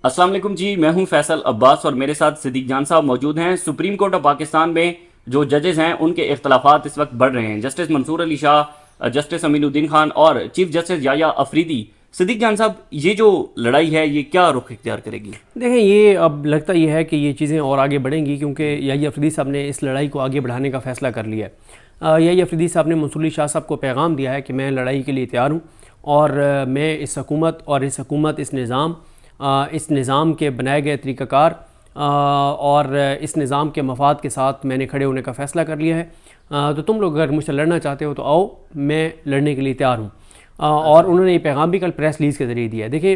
अस्सलाम वालेकुम जी, मैं हूं फैसल अब्बास और मेरे साथ सिद्दीक जान साहब मौजूद हैं। सुप्रीम कोर्ट ऑफ पाकिस्तान में जो जजेस हैं उनके इख्तलाफात इस वक्त बढ़ रहे हैं। जस्टिस मंसूर अली शाह, जस्टिस अमीनुद्दीन खान और चीफ जस्टिस याया अफरीदी। सिद्दीक जान साहब, ये जो लड़ाई है ये क्या रुख इख्तियार करेगी? देखें, ये अब लगता ये है कि ये चीज़ें और आगे बढ़ेंगी क्योंकि याया अफरीदी साहब ने इस लड़ाई को आगे बढ़ाने का फ़ैसला कर लिया है। याया अफरीदी साहब ने मंसूर अली शाह साहब को पैगाम दिया है कि मैं लड़ाई के लिए तैयार हूँ और मैं इस हुकूमत और इस निज़ाम के बनाए गए तरीक़ाकार और इस निज़ाम के मफाद के साथ मैंने खड़े होने का फ़ैसला कर लिया है। तो तुम लोग अगर मुझसे लड़ना चाहते हो तो आओ, मैं लड़ने के लिए तैयार हूँ। और उन्होंने ये पैगाम भी कल प्रेस रिलीज़ के ज़रिए दिया है। देखिए,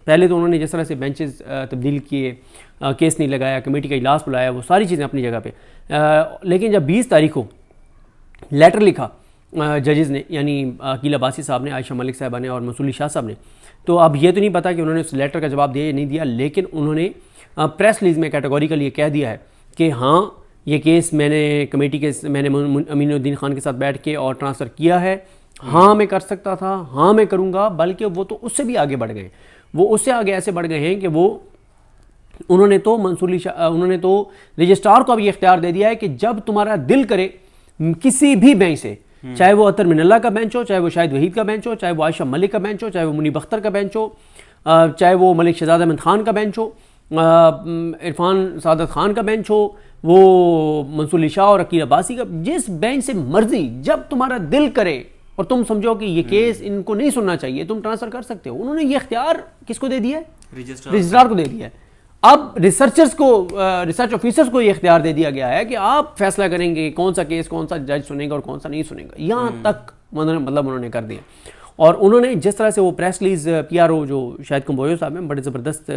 पहले तो उन्होंने जिस तरह से बेंचेस तब्दील किए, केस नहीं लगाया, कमेटी का इजलास बुलाया, वो सारी चीज़ें अपनी जगह पे। लेकिन जब 20 तारीख को लेटर लिखा जजेस ने, यानी अकील अब्बासी साहब ने, आयशा मलिक साहबा ने और मंसूर अली शाह साहब ने, तो अब ये तो नहीं पता कि उन्होंने उस लेटर का जवाब दिया या नहीं दिया, लेकिन उन्होंने प्रेस रिलीज़ में कैटेगोरिकली ये कह दिया है कि हाँ, ये केस मैंने अमीनुद्दीन खान के साथ बैठ के और ट्रांसफ़र किया है। हाँ, मैं कर सकता था, हाँ मैं करूँगा, बल्कि वो तो उससे भी आगे बढ़ गए। वो उससे आगे ऐसे बढ़ गए हैं कि उन्होंने तो रजिस्ट्रार को अब ये इख्तियार दे दिया है कि जब तुम्हारा दिल करे किसी भी बेंच से, चाहे वो अतर मिनल्ला का बेंच हो, चाहे वो शाहिद वहीद का बेंच हो, चाहे वो आयशा मलिक का बेंच हो, चाहे वो मुनीब अख्तर का बेंच हो, चाहे वो मलिक शहजाद अहमद खान का बेंच हो, इरफान सादत खान का बेंच हो, वो मंसूर अली शाह और अकील अब्बासी का, जिस बेंच से मर्जी जब तुम्हारा दिल करे और तुम समझो कि ये केस इनको नहीं सुनना चाहिए, तुम ट्रांसफ़र कर सकते हो। उन्होंने ये इख्तियार किसको दे दिया है? रजिस्ट्रार को दे दिया है। अब रिसर्च ऑफिसर्स को ये इख्तियार दे दिया गया है कि आप फैसला करेंगे कौन सा केस कौन सा जज सुनेगा और कौन सा नहीं सुनेगा। यहाँ तक मतलब उन्होंने कर दिया। और उन्होंने जिस तरह से वो प्रेस रिलीज़ PRO जो शायद कंबोयो साहब हैं, बड़े ज़बरदस्त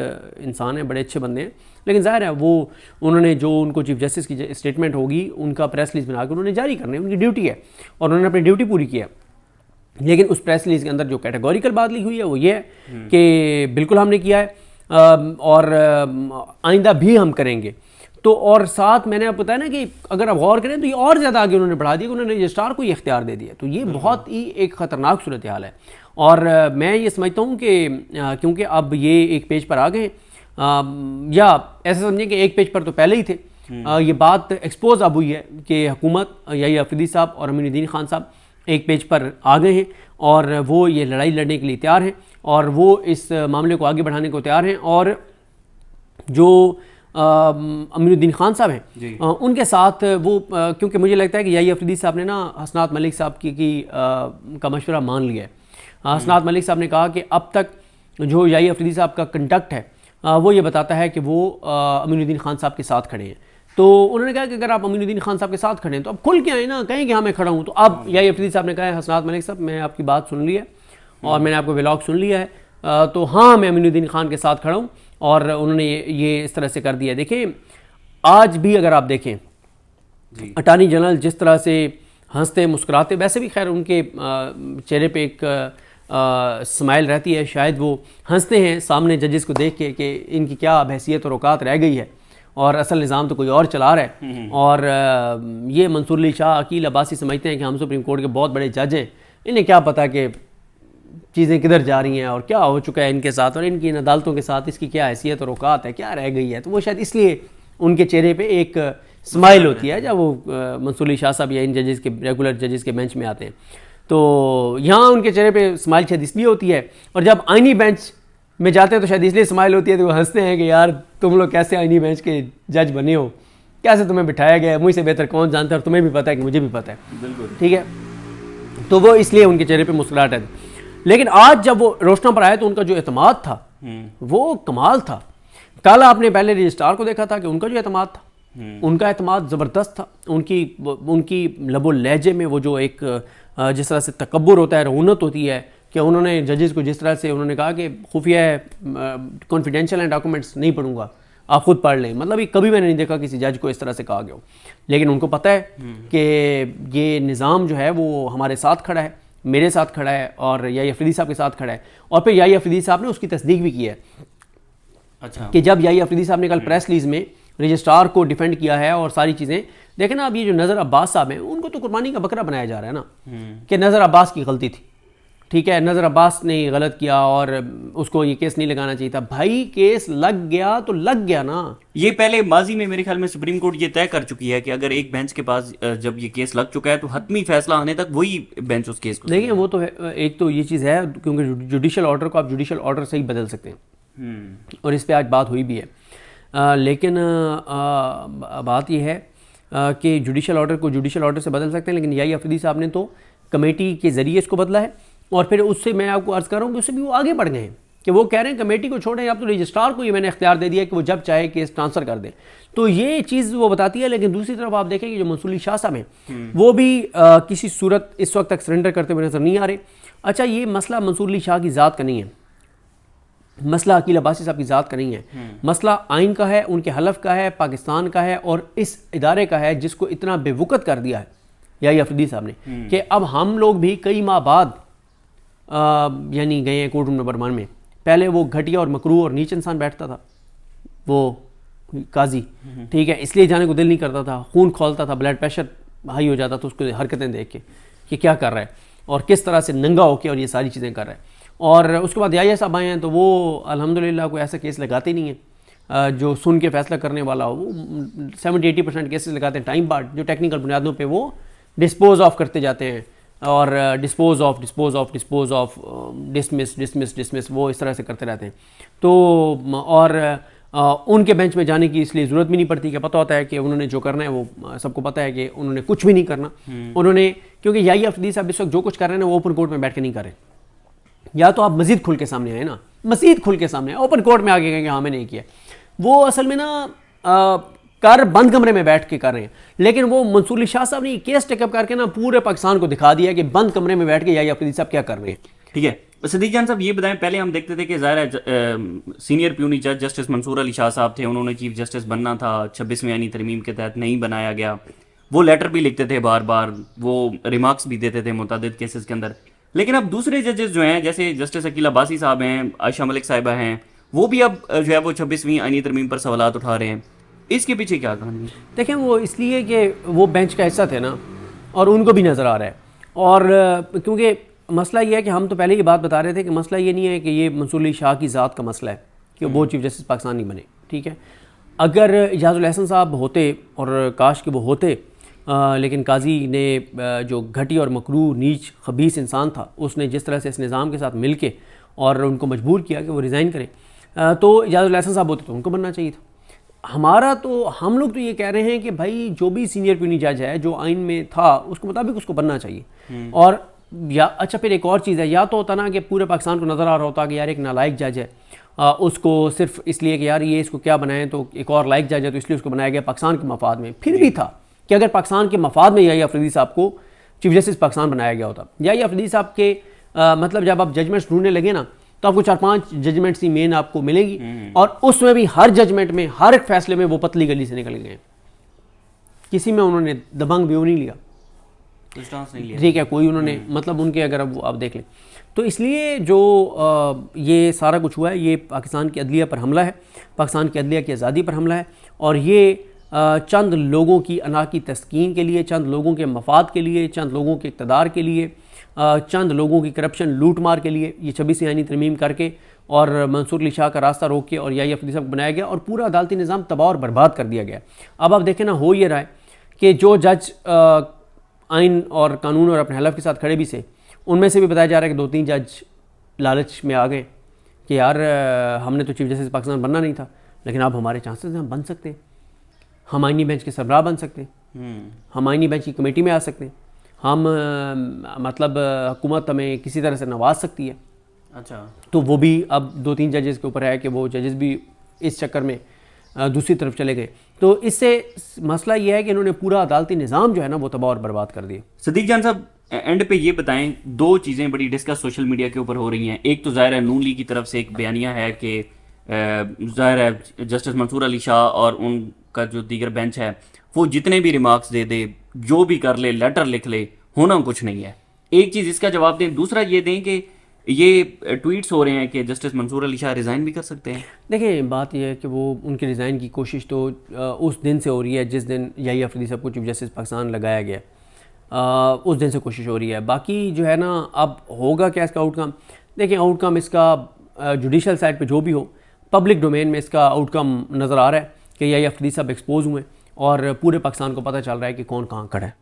इंसान हैं, बड़े अच्छे बंदे हैं, लेकिन ज़ाहिर है उन्होंने जो उनको चीफ जस्टिस की स्टेटमेंट होगी उनका प्रेस रिलीज़ बना के उन्होंने जारी करना है, उनकी ड्यूटी है और उन्होंने अपनी ड्यूटी पूरी की है। लेकिन उस प्रेस रिलीज़ के अंदर जो कैटेगोरिकल बात लिखी हुई है वो ये है कि बिल्कुल हमने किया है और आइंदा भी हम करेंगे। तो और साथ मैंने आपको बताया ना कि अगर आप गौर करें तो ये और ज़्यादा आगे उन्होंने बढ़ा दिया, उन्होंने रजिस्ट्रार को ये इख्तियार दे दिया। तो ये बहुत ही एक ख़तरनाक सूरत हाल है। और मैं ये समझता हूँ कि क्योंकि अब ये एक पेज पर आ गए, या ऐसा समझें कि एक पेज पर तो पहले ही थे, ये बात एक्सपोज अब हुई है कि हुकूमत याया अफरीदी साहब और अमीनुद्दीन खान साहब एक पेज पर आ गए हैं और वो ये लड़ाई लड़ने के लिए तैयार हैं और वो इस मामले को आगे बढ़ाने को तैयार हैं। और जो अमीनुद्दीन खान साहब हैं उनके साथ वो क्योंकि मुझे लगता है कि याया अफरीदी साहब ने ना हसनात मलिक साहब का मशवरा मान लिया है। हसनात मलिक साहब ने कहा कि अब तक जो याया अफरीदी साहब का कंडक्ट है वो ये बताता है कि वो अमीनुद्दीन खान साहब के साथ खड़े हैं। तो उन्होंने कहा कि अगर आप अमीनुद्दीन खान साहब के साथ खड़े हैं तो अब खुल के आए ना, कहें कि हाँ मैं खड़ा हूँ। तो अब याया अफरीदी साहब ने कहा है, हसनात मलिक साहब मैं आपकी बात सुन ली है और मैंने आपको व्लॉग सुन लिया है, तो हाँ मैं अमीनुद्दीन खान के साथ खड़ा हूँ। और उन्होंने ये इस तरह से कर दिया। देखें, आज भी अगर आप देखें अटॉर्नी जनरल जिस तरह से हंसते मुस्कुराते, वैसे भी खैर उनके चेहरे पे एक स्माइल रहती है, शायद वो हंसते हैं सामने जजेस को देख के कि इनकी क्या हैसियत और औकात रह गई है और असल निज़ाम तो कोई और चला रहा है। और ये मंसूर अली शाह, अकील अब्बासी समझते हैं कि हम सुप्रीम कोर्ट के बहुत बड़े जज हैं, इन्हें क्या पता कि चीज़ें किधर जा रही हैं और क्या हो चुका है इनके साथ और इनकी इन अदालतों के साथ इसकी क्या हैसियत और औकात है, क्या रह गई है। तो वो शायद इसलिए उनके चेहरे पे एक स्माइल होती है जब वो मंसूर अली शाह साहब या इन जजेस के रेगुलर जजेस के बेंच में आते हैं। तो यहाँ उनके चेहरे पे स्माइल शायद इसलिए होती है, और जब आईनी बेंच में जाते हैं तो शायद इसलिए स्माइल होती है। तो वो हंसते हैं कि यार तुम लोग कैसे आईनी बेंच के जज बने हो, कैसे तुम्हें बिठाया गया है, मुझसे बेहतर कौन जानता है, और तुम्हें भी पता है कि मुझे भी पता है। बिल्कुल ठीक है। तो वो इसलिए उनके चेहरे पे मुस्कुराहट है। लेकिन आज जब वो रोशना पर आए तो उनका जो एतमाद था वो कमाल था। कल आपने पहले रजिस्ट्रार को देखा था कि उनका जो एतमाद था, उनका एतमाद ज़बरदस्त था। उनकी लबो लहजे में वो जो एक जिस तरह से तकब्बुर होता है, रऊनत होती है, कि उन्होंने जजेस को जिस तरह से उन्होंने कहा कि खुफिया कॉन्फिडेंशियल हैं डॉक्यूमेंट्स नहीं पढ़ूंगा, आप खुद पढ़ लें। मतलब ये कभी मैंने नहीं देखा किसी जज को इस तरह से कहा गया हो। लेकिन उनको पता है कि ये निज़ाम जो है वो हमारे साथ खड़ा है, मेरे साथ खड़ा है और याया अफरीदी साहब के साथ खड़ा है। और फिर याया अफरीदी साहब ने उसकी तस्दीक भी की है। अच्छा, कि जब याया अफरीदी साहब ने कल प्रेस रिलीज में रजिस्ट्रार को डिफेंड किया है और सारी चीज़ें देखें ना। अब ये जो नज़र अब्बास साहब हैं उनको तो कुर्बानी का बकरा बनाया जा रहा है ना, कि नज़र अब्बास की गलती थी, ठीक है, नज़र अब्बास ने गलत किया और उसको ये केस नहीं लगाना चाहिए था। भाई केस लग गया तो लग गया ना। ये पहले माजी में मेरे ख्याल में सुप्रीम कोर्ट ये तय कर चुकी है कि अगर एक बेंच के पास जब ये केस लग चुका है तो हतमी फैसला आने तक वही बेंच उस केस को देखिए वो तो है, एक तो ये चीज़ है क्योंकि जुडिशल ऑर्डर को आप जुडिशल ऑर्डर से ही बदल सकते हैं और इस पर आज बात हुई भी है। लेकिन बात यह है कि जुडिशल ऑर्डर को जुडिशल ऑर्डर से बदल सकते हैं, लेकिन याही अफरीदी साहब ने तो कमेटी के ज़रिए इसको बदला है और फिर उससे मैं आपको अर्ज़ कर रहा हूँ कि उससे भी वो आगे बढ़ गए हैं कि वो कह रहे हैं कमेटी को छोड़ें, अब तो रजिस्ट्रार को ये मैंने इख्तियार दे दिया कि वो जब चाहे केस ट्रांसफ़र कर दें। तो ये चीज़ वो बताती है। लेकिन दूसरी तरफ आप देखें कि जो मंसूर अली शाह साहब हैं वो भी किसी सूरत इस वक्त तक सरेंडर करते हुए नज़र नहीं आ रहे। अच्छा, ये मसला मंसूर अली शाह की ज़ात का नहीं है, मसला अकील अब्बासी साहब की ज़ात का नहीं है, मसला आइन का है, उनके हलफ का है, पाकिस्तान का है और इस इदारे का है जिसको इतना बेवकत कर दिया है याही अफरीदी साहब ने कि अब हम लोग भी कई माह बाद यानी गए हैं कोर्ट रूम नंबर 1 में। पहले वो घटिया और मकरू और नीच इंसान बैठता था, वो काजी, ठीक है, इसलिए जाने को दिल नहीं करता था, खून खोलता था, ब्लड प्रेशर हाई हो जाता था उसको हरकतें देख के कि क्या कर रहा है और किस तरह से नंगा होके और ये सारी चीज़ें कर रहा है। और उसके बाद याहिया साहब आए हैं तो वो अल्हम्दुलिल्लाह कोई ऐसा केस लगाते नहीं है जो सुन के फैसला करने वाला हो। वो 70-80% केसेस लगाते हैं टाइम बार्ड, जो टेक्निकल बुनियादों पे वो डिस्पोज ऑफ करते जाते हैं और डिस्पोज ऑफ डिसमिस वो इस तरह से करते रहते हैं। तो और उनके बेंच में जाने की इसलिए ज़रूरत भी नहीं पड़ती कि पता होता है कि उन्होंने जो करना है वो सबको पता है कि उन्होंने कुछ भी नहीं करना। उन्होंने क्योंकि याही अफरीदी साहब इस वक्त जो कुछ कर रहे हैं वो ओपन कोर्ट में बैठ के नहीं कर रहे। या तो आप मजीद खुल के सामने आए ना, मजीद खुल के सामने ओपन कोर्ट में आगे कहेंगे हाँ मैंने नहीं किया। वो असल में ना कर बंद कमरे में बैठ के कर रहे हैं। लेकिन वो मंसूर अली शाह साहब ने केस टेकअप करके ना पूरे पाकिस्तान को दिखा दिया कि बंद कमरे में बैठ के याही अफरीदी साहब क्या कर रहे हैं। ठीक है, सदीक जान साहब ये बताएं, पहले हम देखते थे कि ज़ाहिर है सीनियर प्यूनी जज जस्टिस मंसूर अली शाह साहब थे, उन्होंने चीफ जस्टिस बनना था, 26वीं आईनी तरमीम के तहत नहीं बनाया गया। वो लेटर भी लिखते थे बार बार, वो रिमार्क्स भी देते थे मुतअद्दिद केसेस के अंदर। लेकिन अब दूसरे जजेस जो हैं जैसे जस्टिस अकील अब्बासी साहब हैं, आयशा मलिक साहिबा हैं, वो भी अब जो है वो 26वीं आईनी तरमीम पर सवालात उठा रहे हैं। इसके पीछे क्या कहानी है? देखें वो इसलिए कि वो बेंच का हिस्सा थे ना और उनको भी नज़र आ रहा है। और क्योंकि मसला ये है कि हम तो पहले ही बात बता रहे थे कि मसला ये नहीं है कि ये मंसूर अली शाह की ज़ात का मसला है कि वो चीफ जस्टिस पाकिस्तान नहीं बने। ठीक है, अगर इजाज़ुल एहसन साहब होते और काश के वो होते, लेकिन काजी ने जो घटी और मकरू नीच खबीस इंसान था उसने जिस तरह से इस निज़ाम के साथ मिल के और उनको मजबूर किया कि वो रिज़ाइन करें, तो इजाज़ुल एहसन साहब होते तो उनको बनना चाहिए था। हमारा तो हम लोग तो ये कह रहे हैं कि भाई जो भी सीनियर प्यूनी जज है जो आइन में था उसके मुताबिक उसको बनना चाहिए। और या अच्छा फिर एक और चीज़ है, या तो होता ना कि पूरे पाकिस्तान को नज़र आ रहा होता कि यार एक नालायक जज है, उसको सिर्फ इसलिए कि यार ये इसको क्या बनाएं तो एक और लायक जज है तो इसलिए उसको बनाया गया पाकिस्तान के मफाद में। फिर भी था कि अगर पाकिस्तान के मफाद में याही अफरीदी साहब को चीफ जस्टिस पाकिस्तान बनाया गया होता, याही अफरीदी साहब के मतलब जब आप जजमेंट्स ढूंढने लगे ना तो आपको 4-5 जजमेंट्स ही मेन आपको मिलेगी और उसमें भी हर जजमेंट में हर एक फैसले में वो पतली गली से निकल गए, किसी में उन्होंने दबंग भी नहीं लिया, ठीक है, कोई उन्होंने मतलब उनके अगर अब आप देख लें तो इसलिए जो ये सारा कुछ हुआ है ये पाकिस्तान की अदलिया पर हमला है, पाकिस्तान की अदलिया की आज़ादी पर हमला है और ये चंद लोगों की अना की तस्कीन के लिए, चंद लोगों के मफाद के लिए, चंद लोगों के इक़्तिदार के लिए, चंद लोगों की करप्शन लूट मार के लिए ये 26वीं आईनी तरमीम करके और मंसूर अली शाह का रास्ता रोक के और याही अफरीदी साहब को बनाया गया और पूरा अदालती निज़ाम तबाह और बर्बाद कर दिया गया। अब आप देखें ना, हो ये रहा है कि जो जज आइन और कानून और अपने हलफ के साथ खड़े भी से, उनमें से भी बताया जा रहा है कि 2-3 जज लालच में आ गए कि यार हमने तो चीफ जस्टिस पाकिस्तान बनना नहीं था, लेकिन अब हमारे चांसेस हैं, हम बन सकते हैं, हम आइनी बेंच के सरबराह बन सकते हैं, हम आइनी बेंच की कमेटी में आ सकते हैं, हम मतलब हुकूमत हमें किसी तरह से नवाज सकती है। अच्छा, तो वो भी अब 2-3 जजेस के ऊपर है कि वो जजेस भी इस चक्कर में दूसरी तरफ चले गए। तो इससे मसला ये है कि इन्होंने पूरा अदालती निज़ाम जो है ना वो तबाह और बर्बाद कर दिया। सदीक जान साहब एंड पे ये बताएं, 2 चीज़ें बड़ी डिस्कस सोशल मीडिया के ऊपर हो रही हैं। एक तो ज़ाहिर है नून लीग की तरफ से एक बयानिया है कि ज़ाहिर है जस्टिस मंसूर अली शाह और उनका जो दीगर बेंच है वो जितने भी रिमार्क्स दे दे, जो भी कर ले, लेटर लिख ले, होना कुछ नहीं है। एक चीज़ इसका जवाब दें। दूसरा ये दें कि ये ट्वीट्स हो रहे हैं कि जस्टिस मंसूर अली शाह रिज़ाइन भी कर सकते हैं। देखिए बात यह है कि वो उनके रिज़ाइन की कोशिश तो उस दिन से हो रही है जिस दिन याही अफरीदी साहब को चीफ जस्टिस पाकिस्तान लगाया गया। उस दिन से कोशिश हो रही है। बाकी जो है ना, अब होगा क्या इसका आउटकम, देखें आउटकम इसका जुडिशल साइड पे जो भी हो, पब्लिक डोमेन में इसका आउटकम नज़र आ रहा है कि यही अफरीदी साहब एक्सपोज हुए और पूरे पाकिस्तान को पता चल रहा है कि कौन कहाँ खड़ा है।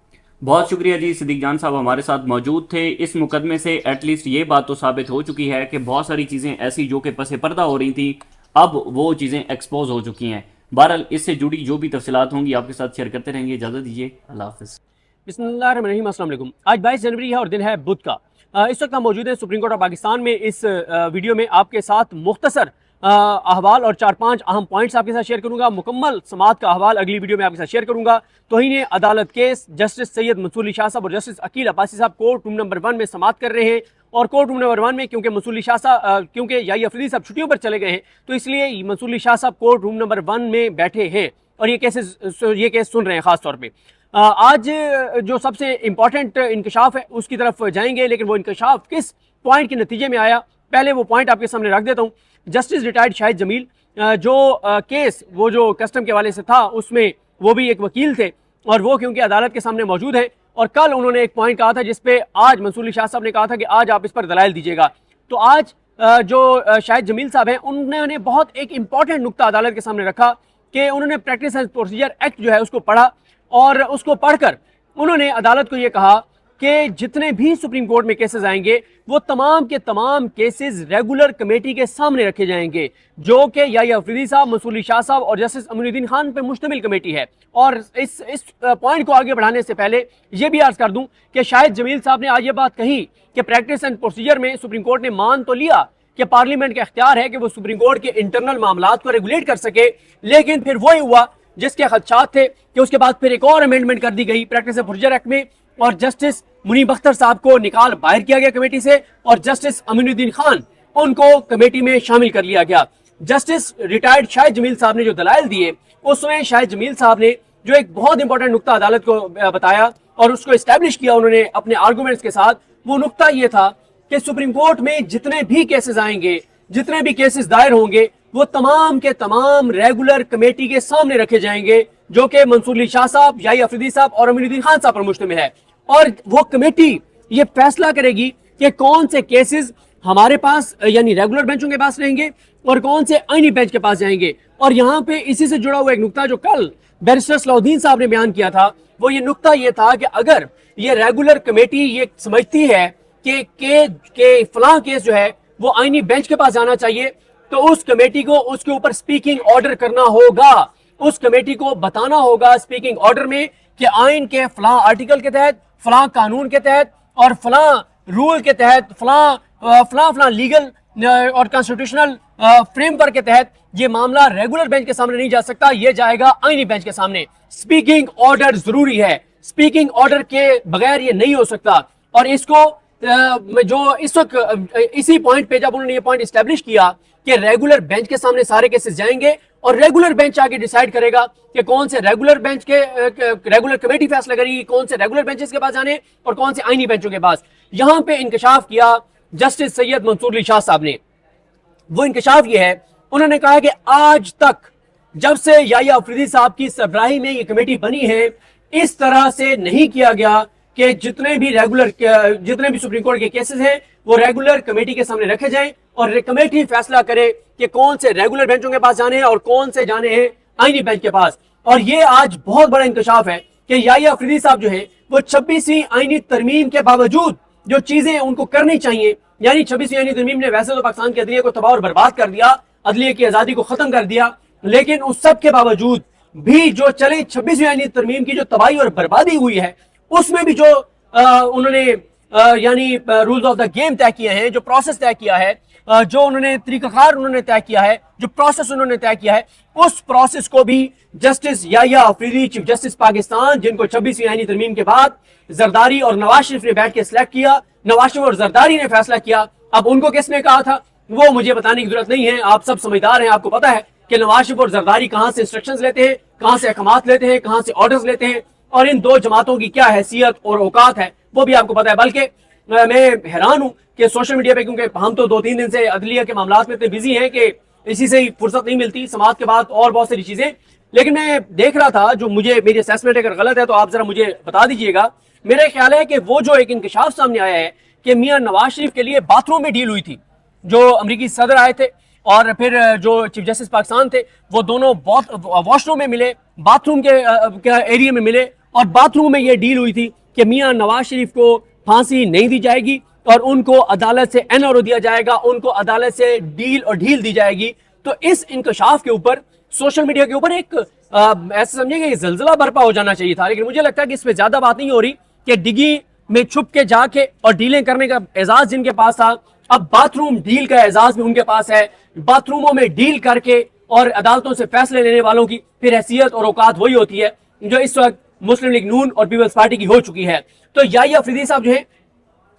बहुत शुक्रिया जी, सिद्दीक जान साहब हमारे साथ मौजूद थे। इस मुकदमे से एटलीस्ट ये बात तो साबित हो चुकी है कि बहुत सारी चीज़ें ऐसी जो कि पसे पर्दा हो रही थी, अब वो चीज़ें एक्सपोज हो चुकी हैं। बहरहाल इससे जुड़ी जो भी तफसीलात होंगी आपके साथ शेयर करते रहेंगे। इजाज़त दीजिए, अल्लाह हाफ़िज़। बिस्मिल्लाहिर्रहमानिर्रहीम, अस्सलाम वालेकुम। आज 22 जनवरी है और दिन है बुध का। इस वक्त हम मौजूद हैं सुप्रीम कोर्ट ऑफ पाकिस्तान में। इस वीडियो में आपके साथ मुख्तसर अहवाल और 4-5 अहम पॉइंट्स आपके साथ शेयर करूंगा। मुकम्मल समात का अहवाल अगली वीडियो में आपके साथ शेयर करूंगा। तौहीन अदालत केस जस्टिस सैयद मंसूर अली शाह साहब और जस्टिस अकील अब्बासी साहब कोर्ट रूम नंबर 1 में समात कर रहे हैं। और कोर्ट रूम नंबर 1 में क्योंकि मंसूर अली शाह साहब क्योंकि याही अफरीदी साहब छुट्टियों पर चले गए हैं, तो इसलिए मंसूर अली शाह साहब कोर्ट रूम नंबर 1 में बैठे हैं और ये केस सुन रहे हैं खास तौर पर। आज जो सबसे इम्पॉर्टेंट इंकशाफ है उसकी तरफ जाएंगे, लेकिन वो इंकशाफ किस पॉइंट के नतीजे में आया, पहले वो पॉइंट आपके सामने रख देता हूँ। जस्टिस रिटायर्ड शाहिद जमील जो केस वो जो कस्टम के हवाले से था उसमें वो भी एक वकील थे और वो क्योंकि अदालत के सामने मौजूद है और कल उन्होंने एक पॉइंट कहा था जिसपे आज मंसूर अली शाह साहब ने कहा था कि आज आप इस पर दलाइल दीजिएगा। तो आज जो शाहिद जमील साहब हैं उन्होंने बहुत एक इंपॉर्टेंट नुक्ता अदालत के सामने रखा कि उन्होंने प्रैक्टिस एंड प्रोसीजर एक्ट जो है उसको पढ़ा और उसको पढ़कर उन्होंने अदालत को ये कहा कि जितने भी सुप्रीम कोर्ट में केसेस आएंगे वो तमाम के तमाम केसेस रेगुलर कमेटी के सामने रखे जाएंगे, जो कि याही अफरीदी साहब, मंसूर अली शाह साहब और जस्टिस अमीनुद्दीन खान पे मुश्तमिल कमेटी है। और इस पॉइंट को आगे बढ़ाने से पहले ये भी अर्ज कर दूं कि शाहिद जमील साहब ने आज ये बात कही कि प्रैक्टिस एंड प्रोसीजर में सुप्रीम कोर्ट ने मान तो लिया कि पार्लियामेंट का इख्तियार है कि वो सुप्रीम कोर्ट के इंटरनल मामलात को रेगुलेट कर सके, लेकिन फिर वही हुआ जिसके खदशात थे कि उसके बाद फिर एक और अमेंडमेंट कर दी गई प्रैक्टिस एंड प्रोसीजर एक्ट में और जस्टिस मुनीब अख्तर साहब को निकाल बाहर किया गया कमेटी से और जस्टिस अमीनुद्दीन खान उनको कमेटी में शामिल कर लिया गया। जस्टिस रिटायर्ड शाहिद जमील साहब ने जो दलाइल दिए उसमें शाहिद जमील साहब ने जो एक बहुत इंपॉर्टेंट नुक्ता अदालत को बताया और उसको इस्टेब्लिश किया उन्होंने अपने आर्गूमेंट्स के साथ, वो नुक्ता ये था कि सुप्रीम कोर्ट में जितने भी केसेस आएंगे, जितने भी केसेस दायर होंगे, वो तमाम के तमाम रेगुलर कमेटी के सामने रखे जाएंगे, जो कि मंसूर अली शाह साहब, याही अफरीदी साहब और अमीनुद्दीन खान साहब पर मुश्तमिल है। और वो कमेटी ये फैसला करेगी कि कौन से केसेस हमारे पास यानी रेगुलर बेंचों के पास रहेंगे और कौन से आईनी बेंच के पास जाएंगे। और यहाँ पे इसी से जुड़ा हुआ एक नुक्ता जो कल बैरिस्टर सलाउद्दीन साहब ने बयान किया था, वो ये नुक्ता ये था कि अगर ये रेगुलर कमेटी ये समझती है कि फलां केस जो है वो आईनी बेंच के पास जाना चाहिए, तो उस कमेटी को उसके ऊपर स्पीकिंग ऑर्डर करना होगा। उस कमेटी को बताना होगा स्पीकिंग ऑर्डर में कि आइन के फलां आर्टिकल के तहत, फलां कानून के तहत और फलां रूल के तहत, फलां लीगल और कॉन्स्टिट्यूशनल फ्रेमवर्क के तहत ये मामला रेगुलर बेंच के सामने नहीं जा सकता, ये जाएगा आईनी बेंच के सामने। स्पीकिंग ऑर्डर जरूरी है, स्पीकिंग ऑर्डर के बगैर ये नहीं हो सकता। और इसको जो इस वक्त इसी पॉइंट पे जब उन्होंने ये पॉइंट एस्टेब्लिश किया कि रेगुलर बेंच के सामने सारे केसेस जाएंगे और रेगुलर बेंच आगे डिसाइड करेगा कि कौन से रेगुलर बेंच के रेगुलर कमेटी फैसला करेगी कौन से रेगुलर बेंचेस के पास जाने और कौन से आईनी बेंचों के पास। यहां पे इंकशाफ किया जस्टिस सैयद मंसूर अली शाह साहब ने। वो इंकशाफ ये है, उन्होंने कहा कि आज तक जब से याही अफरीदी साहब की सरबराही में ये कमेटी बनी है, इस तरह से नहीं किया गया कि जितने भी सुप्रीम कोर्ट के केसेस हैं वो रेगुलर कमेटी के सामने रखे जाएं और कमेटी फैसला करे कि कौन से रेगुलर बेंचों के पास जाने हैं और कौन से जाने हैं आईनी बेंच के पास। और ये आज बहुत बड़ा इंकशाफ है कि याही अफरीदी साहब जो है वो 26वीं आईनी तरमीम के बावजूद जो चीजें उनको करनी चाहिए, यानी 26वीं आईनी तरमीम ने वैसे तो पाकिस्तान के अदलिया को तबाह और बर्बाद कर दिया, अदलिया की आजादी को खत्म कर दिया, लेकिन उस सब के बावजूद भी जो चले 26वीं आईनी तरमीम की जो तबाही और बर्बादी हुई है उसमें भी जो उन्होंने यानी रूल्स ऑफ द गेम तय किए हैं, जो प्रोसेस तय किया है, जो उन्होंने तरीकाकार उन्होंने तय किया है, जो प्रोसेस उन्होंने तय किया है, उस प्रोसेस को भी जस्टिस याही अफरीदी चीफ जस्टिस पाकिस्तान, जिनको 26वीं आईनी तरमीम के बाद जरदारी और नवाज शरीफ ने बैठ के सिलेक्ट किया, नवाज शरीफ और जरदारी ने फैसला किया। अब उनको किसने कहा था वो मुझे बताने की जरूरत नहीं है, आप सब समझदार हैं, आपको पता है कि नवाज शरीफ और जरदारी कहां से इंस्ट्रक्शंस लेते हैं, कहां से अहकामात लेते हैं, कहां से ऑर्डर्स लेते हैं और इन दो जमातों की क्या हैसियत और औकात है वो भी आपको पता है। बल्कि मैं हैरान हूं कि सोशल मीडिया पे, क्योंकि हम तो 2-3 दिन से अदलिया के मामलात में इतने बिजी हैं कि इसी से ही फुर्सत नहीं मिलती, समाज के बाद और बहुत सारी चीजें। लेकिन मैं देख रहा था, जो मुझे, मेरी असेसमेंट अगर गलत है तो आप जरा मुझे बता दीजिएगा, मेरा ख्याल है कि वो जो एक इंकशाफ सामने आया है कि मियां नवाज शरीफ के लिए बाथरूम में डील हुई थी। जो अमरीकी सदर आए थे और फिर जो चीफ जस्टिस पाकिस्तान थे, वो दोनों वॉशरूम में मिले, बाथरूम के एरिया में मिले, और बाथरूम में ये डील हुई थी कि मियां नवाज शरीफ को फांसी नहीं दी जाएगी और उनको अदालत से एनआरओ दिया जाएगा, उनको अदालत से डील और ढील दी जाएगी। तो इस इंकशाफ के ऊपर, सोशल मीडिया के ऊपर एक ऐसे समझिए कि जलजला बर्पा हो जाना चाहिए था। लेकिन मुझे लगता है कि इस पे ज्यादा बात नहीं हो रही कि डिग्गी में छुप के जाके और डीलें करने का एजाज जिनके पास था, अब बाथरूम डील का एजाज भी उनके पास है। बाथरूमों में डील करके और अदालतों से फैसले लेने वालों की फिर हैसियत और औकात वही होती है जो इस वक्त मुस्लिम लीग नून और पीपल्स पार्टी की हो चुकी है। तो याहिया अफरीदी साहब जो है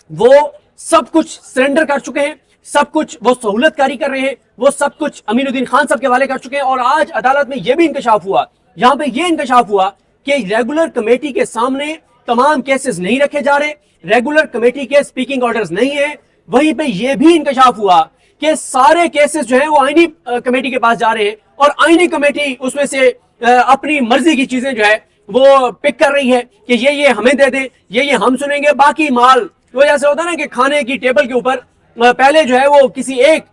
वो सब कुछ सरेंडर कर चुके हैं, सब कुछ वो सहूलतकारी कर रहे हैं, वो सब कुछ अमीनुद्दीन खान साहब के हवाले कर चुके हैं। और आज अदालत में यह भी इंकशाफ हुआ, यहां पे ये इंकशाफ हुआ कि रेगुलर कमेटी के सामने तमाम केसेस नहीं रखे जा रहे, रेगुलर कमेटी के स्पीकिंग ऑर्डर्स नहीं है। वहीं पे यह भी इंकशाफ हुआ कि सारे केसेस जो है वो आईनी कमेटी के पास जा रहे हैं और आईनी कमेटी उसमें से अपनी मर्जी की चीजें जो है वो पिक कर रही है कि ये हमें दे दें, ये हम सुनेंगे, बाकी माल तो जैसे होता है ना कि खाने की टेबल के ऊपर पहले जो है वो किसी एक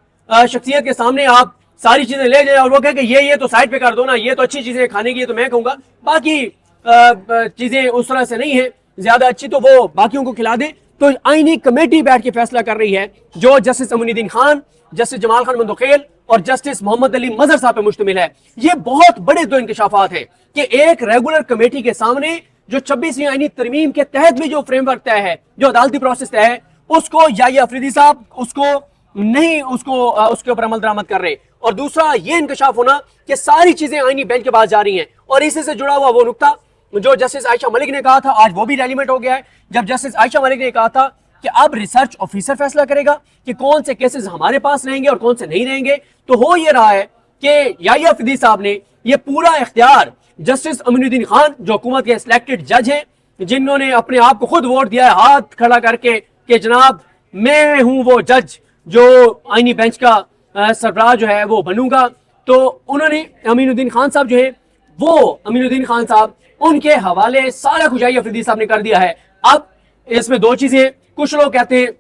शख्सियत के सामने आप सारी चीजें ले जाए और वो कहे कि ये तो साइड पे कर दो ना, ये तो अच्छी चीजें खाने की, तो मैं कहूंगा बाकी चीजें उस तरह से नहीं है, ज्यादा अच्छी तो वो बाकियों को खिला दें। तो आईनी कमेटी बैठ के फैसला कर रही है जो जस्टिस अमीनुद्दीन खान, जस्टिस जमाल खान मंदोखेल और जस्टिस मोहम्मद अली मजहर साहब पे मुश्तमिल है। ये बहुत बड़े दो इंकशाफात है कि एक रेगुलर कमेटी के सामने जो 26वीं आईनी तरमीम के तहत भी जो फ्रेमवर्क तय है, जो अदालती प्रोसेस तय है, उसको याहिया अफरीदी साहब उसके ऊपर अमल दरामद कर रहे। और दूसरा ये इंकशाफ होना कि सारी चीजें आईनी बेंच के पास जा रही हैं। और इसी से जुड़ा हुआ वो नुकता जो जस्टिस आयशा मलिक ने कहा था, आज वो भी रेलिवेंट हो गया है, जब जस्टिस आयशा मलिक ने कहा था कि अब रिसर्च ऑफिसर फैसला करेगा कि कौन से केसेस हमारे पास रहेंगे और कौन से नहीं रहेंगे। तो हो ये रहा है कि याहिया अफरीदी साहब ने ये पूरा इख्तियार जस्टिस अमीनुद्दीन खान, जो हुकूमत के सिलेक्टेड जज हैं, जिन्होंने अपने आप को खुद वोट दिया है हाथ खड़ा करके कि जनाब मैं हूं वो जज जो आईनी बेंच का सरबराह जो है वो बनूंगा, तो उन्होंने अमीनुद्दीन खान साहब जो है वो अमीनुद्दीन खान साहब उनके हवाले सारा कुछ याहिया अफरीदी साहब ने कर दिया है। अब इसमें दो चीजें, कुछ लोग कहते हैं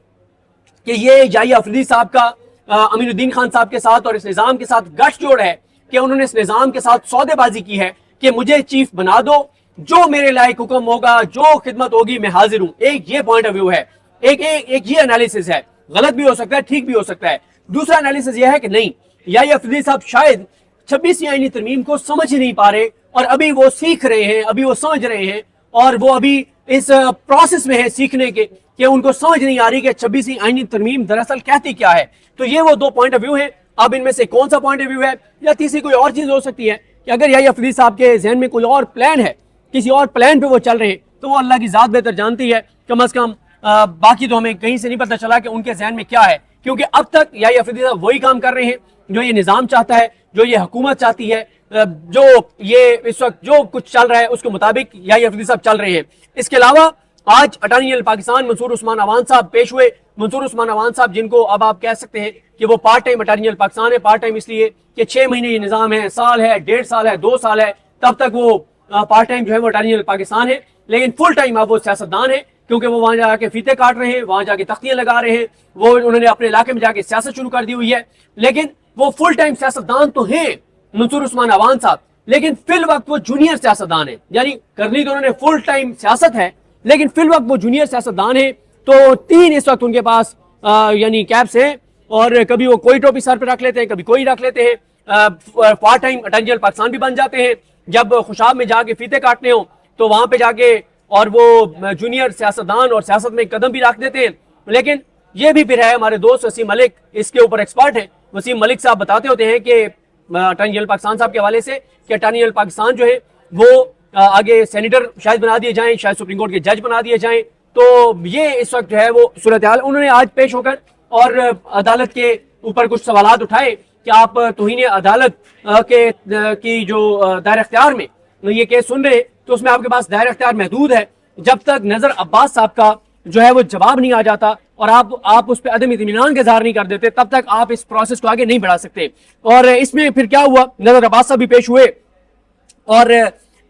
कि ये याहिया अफरीदी साहब का अमीनुद्दीन खान साहब के साथ और इस निजाम के साथ गठजोड़ है कि उन्होंने इस निजाम के साथ सौदेबाजी की है कि मुझे चीफ बना दो, जो मेरे लायक हुक्म होगा, जो खिदमत होगी मैं हाजिर हूं। एक ये पॉइंट ऑफ व्यू है, एक ये एनालिसिस है, गलत भी हो सकता है, ठीक भी हो सकता है। दूसरा एनालिसिस यह है कि नहीं, याहिया अफरीदी साहब शायद 26वीं आईनी तरमीम को समझ ही नहीं पा रहे और अभी वो सीख रहे हैं, अभी वो समझ रहे हैं और वो अभी इस प्रोसेस में है सीखने के कि उनको समझ नहीं आ रही कि 26वीं आईनी तरमीम दरअसल कहती क्या है। तो ये वो दो पॉइंट ऑफ व्यू है। अब इनमें से कौन सा पॉइंट ऑफ व्यू है या तीसरी कोई और चीज हो सकती है कि अगर याहिया अफरीदी साहब के जहन में कोई और प्लान है, किसी और प्लान पे वो चल रहे हैं, तो वो अल्लाह की जात बेहतर जानती है। कम से कम बाकी तो हमें कहीं से नहीं पता चला कि उनके जहन में क्या है, क्योंकि अब तक याहिया अफरीदी साहब वही काम कर रहे हैं जो ये निजाम चाहता है, जो ये हुकूमत चाहती है, जो ये इस वक्त जो कुछ चल रहा है उसके मुताबिक याहिया अफरीदी साहब चल रहे हैं। इसके अलावा आज अटॉर्नी जनरल पाकिस्तान मंसूर उस्मान अवान साहब पेश हुए। मंसूर उस्मान अवान साहब, जिनको अब आप कह सकते हैं कि वो part time attorney general Pakistan है, पार्ट टाइम इसलिए कि 6 महीने ये निजाम है, साल है, 1.5 साल है, 2 साल है, तब तक वो पार्ट टाइम जो है वो अटॉर्नी जनरल पाकिस्तान है। लेकिन फुल टाइम अब वो सियासतदान है, क्योंकि वो वहां जाके फीते काट रहे हैं, वहां जाके तख्तियां लगा रहे हैं, वो उन्होंने अपने इलाके में जाके सियासत शुरू कर दी हुई है। लेकिन वो फुल टाइम सियासतदान तो हैं मंसूर उस्मान अवान साहब, लेकिन फिल वक्त वो जूनियर सियासतदान है। यानी करनी तो उन्होंने फुल टाइम सियासत है, लेकिन फिल वक्त वो जूनियर सियासतदान है। तो 3 इस वक्त उनके पास यानी कैप्स हैं और कभी वो कोई टोपी सर पे रख लेते हैं, कभी कोई रख लेते हैं। Part time attorney general Pakistan भी बन जाते हैं जब खुशाब में जाके फीते काटने हो, तो वहां पे जाके और वो जूनियर सियासतदान और सियासत में कदम भी रख देते हैं। लेकिन ये भी फिर है, हमारे दोस्त वसीम मलिक इसके ऊपर एक्सपर्ट हैं। वसीम मलिक साहब बताते होते हैं कि अटॉर्नी जनरल पाकिस्तान साहब के हवाले से कि अटॉर्नी जनरल पाकिस्तान जो है वो आगे सेनेटर शायद बना दिए जाएं, शायद सुप्रीम कोर्ट के जज बना दिए जाएं। तो ये इस वक्त जो है वो सूरत हाल। उन्होंने आज पेश होकर और अदालत के ऊपर कुछ सवालात उठाए कि आप तौहीन अदालत की जो दायरा इख्तियार में ये केस सुन रहे, तो उसमें आपके पास दायरा इख्तियार महदूद है। जब तक नजर अब्बास साहब का जो है वो जवाब नहीं आ जाता और आप उस पर अदम इत्मीनान का इजहार नहीं कर देते, तब तक आप इस प्रोसेस को आगे नहीं बढ़ा सकते। और इसमें फिर क्या हुआ, नजर अब्बास साहब भी पेश हुए और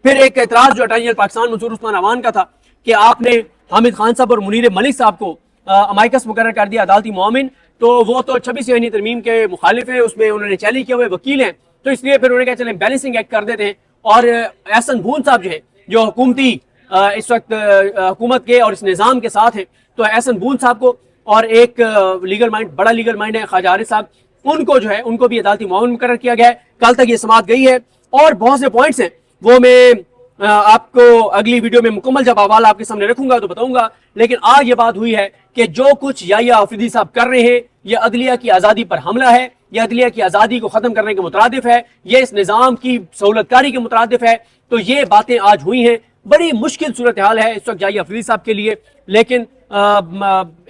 फिर एक एतराज जो अटॉर्नी जनरल पाकिस्तान मंसूर उस्मान अवान का था कि आपने हामिद खान साहब और मुनीर मलिक साहब को अमाइकस मुकर्रर कर दिया अदालती मुआमिन, तो वो तो 26 आईनी तरमीम के मुखालिफ हैं, उसमें उन्होंने चैलेंज किए हुए वकील हैं, तो इसलिए फिर उन्होंने कहा चलें बैलेंसिंग एक्ट कर देते हैं। और एहसन बून साहब जो है जो हुकूमती इस वक्त हुकूमत के और इस निज़ाम के साथ हैं, तो एहसन बून साहब को और एक लीगल माइंड, बड़ा लीगल माइंड है ख्वाजा आरिफ साहब, उनको जो है उनको भी अदालती मुआविन मुकर्रर किया गया है। कल तक ये समाअत गई है और बहुत से पॉइंट्स हैं वो मैं आपको अगली वीडियो में मुकम्मल जब हवाला आपके सामने रखूंगा तो बताऊंगा। लेकिन आज ये बात हुई है कि जो कुछ याहिया आफरीदी साहब कर रहे हैं यह अदलिया की आज़ादी पर हमला है, यह अदलिया की आज़ादी को ख़त्म करने के मुतरादिफ है, यह इस निज़ाम की सहूलतकारी के मुतरादिफ है। तो ये बातें आज हुई हैं, बड़ी मुश्किल सूरत हाल है इस वक्त याहिया आफरीदी साहब के लिए, लेकिन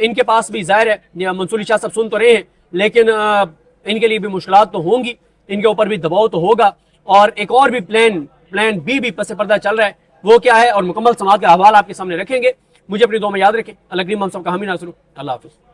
इनके पास भी ज़ाहिर है मंसूर शाह साहब सुन तो रहे हैं, लेकिन इनके लिए भी मुश्किलात तो होंगी, इनके ऊपर भी दबाव तो होगा। और एक और भी प्लान बी भी पस पर्दा चल रहा है, वो क्या है और मुकम्मल समाअत का अहवाल आपके सामने रखेंगे। मुझे अपनी दुआ में याद रखें। अल्लाह करीम हम सबका हामी नाज़िर। अल्लाह हाफ़िज़।